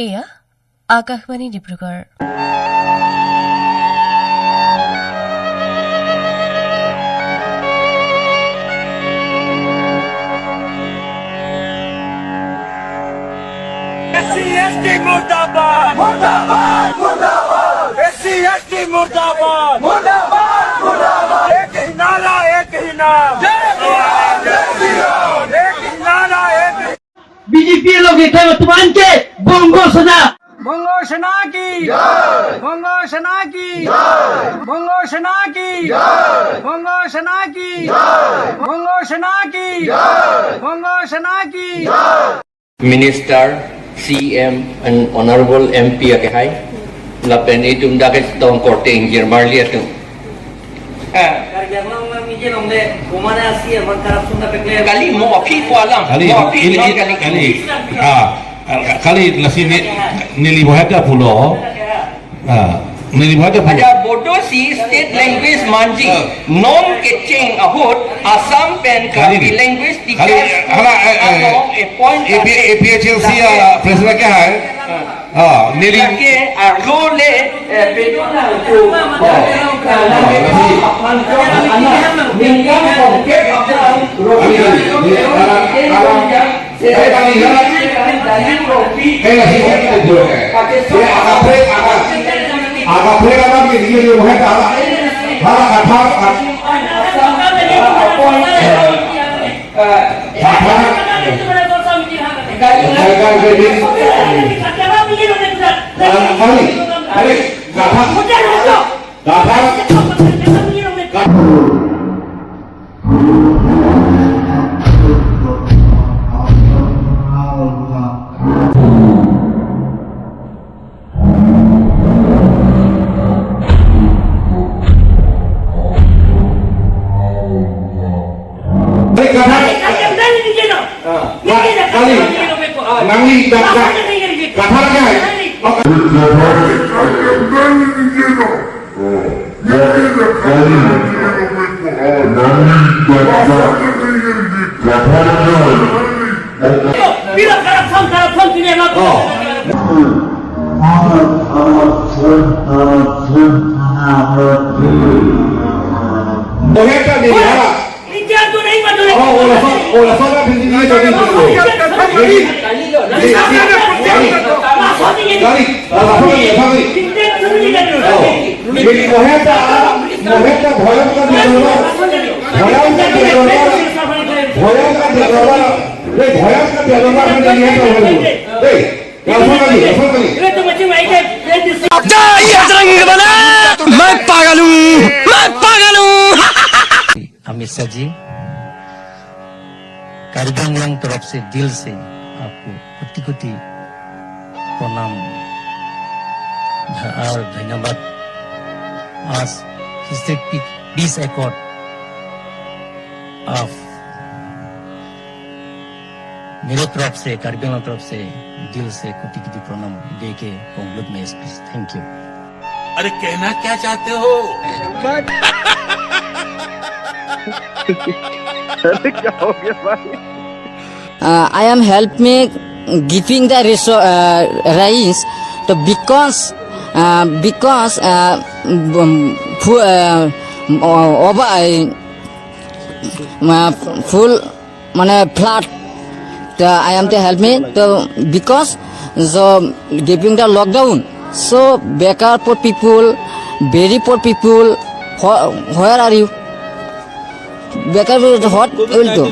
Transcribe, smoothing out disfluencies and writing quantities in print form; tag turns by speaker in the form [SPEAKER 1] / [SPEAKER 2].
[SPEAKER 1] এয়া আকাশবাণী ডিব্ৰুগড়।
[SPEAKER 2] SC मुर्दाबाद मुर्दाबाद मुर्दाबाद SC मुर्दाबाद मुर्दाबाद मुर्दाबाद एक ही नारा एक ही नाम जय श्री राम जय श्री राम एक ही नारा एक
[SPEAKER 3] बीजेपी लोग वर्तमान के बंगो सेना
[SPEAKER 2] की बंगो सेना की बंगो सेना की बंगो सेना की बंगो सेना की बंगो सेना की
[SPEAKER 4] Minister, CM, and Honorable MP akay lapen itum dakit tong korte ingir marli atum.
[SPEAKER 5] Karbi Anglong mije nomde kumana asi amar corruption da Keklem.
[SPEAKER 4] Kali mo api ko alam.
[SPEAKER 6] Kali lasi nilibuhata pulo. Nilibuhata pulo.
[SPEAKER 4] Ada bodoh si state language manji non keceng ahut Assam pen Karbi language teacher.
[SPEAKER 6] APHLC president क्या है? नीली
[SPEAKER 4] के रोले बेटोला जो
[SPEAKER 7] अमित शाह जी, कार्बी आंगलोंग तरफ से दिल से आपको कोटि कोटि प्रणाम और धन्यवाद। आज हिस्ट्रिक पीस एकॉर्ड ऑफ मेरे तरफ से कार्बी आंगलोंग तरफ से दिल से कोटि कोटि प्रणाम दे के conclude my speech। Thank you.
[SPEAKER 8] अरे कहना क्या चाहते हो?
[SPEAKER 9] I am help me giving the rice to because full mane flat I am to help me to because so giving the lockdown so bekar poor people, very poor people, where are you? Bekar what will do?